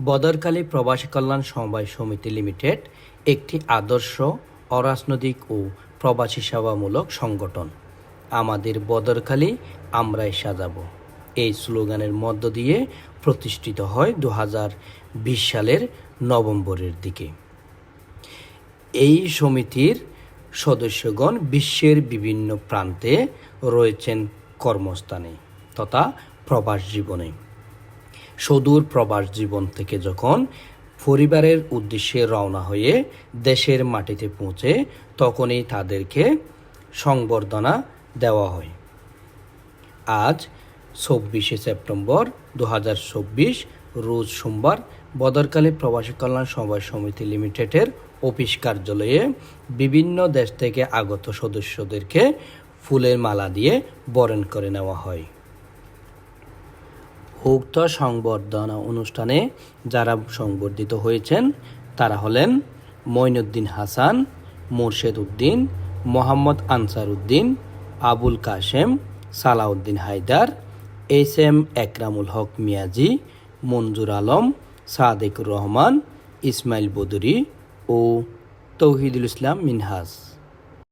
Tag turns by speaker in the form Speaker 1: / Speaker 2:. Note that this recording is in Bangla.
Speaker 1: বদরকালী প্রবাসী কল্যাণ সমবায় সমিতি লিমিটেড একটি আদর্শ অরাজনৈতিক ও প্রবাসী সেবামূলক সংগঠন। আমাদের বদরকালী আমরাই সাজাবো, এই স্লোগানের মধ্য দিয়ে প্রতিষ্ঠিত হয় 2020 সালের নভেম্বরের দিকে। এই সমিতির সদস্যগণ বিশ্বের বিভিন্ন প্রান্তে রয়েছেন কর্মস্থানে তথা প্রবাস জীবনে। সুদূর প্রবাস জীবন থেকে যখন পরিবারের উদ্দেশ্যে রওনা হয়ে দেশের মাটিতে পৌঁছে, তখনই তাদেরকে সংবর্ধনা দেওয়া হয়। আজ 24শে সেপ্টেম্বর 2024 রোজ সোমবার বদরকালী প্রবাসী কল্যাণ সমবায় সমিতি লিমিটেডের অফিস কার্যালয়ে বিভিন্ন দেশ থেকে আগত সদস্যদেরকে ফুলের মালা দিয়ে বরণ করে নেওয়া হয়। উক্ত সংবর্ধনা অনুষ্ঠানে যারা সংবর্ধিত হয়েছেন তারা হলেন মঈনুদ্দিন হাসান, মোর্শেদ উদ্দিন, মোহাম্মদ আনসার উদ্দিন, আবুল কাশেম, সালাউদ্দিন হায়দার, এস.এম. একরামুল হক মিয়াজি, মঞ্জুর আলম, সাদেকুর রহমান, ইসমাইল বদুরি ও তৌহিদুল ইসলাম মিনহাজ।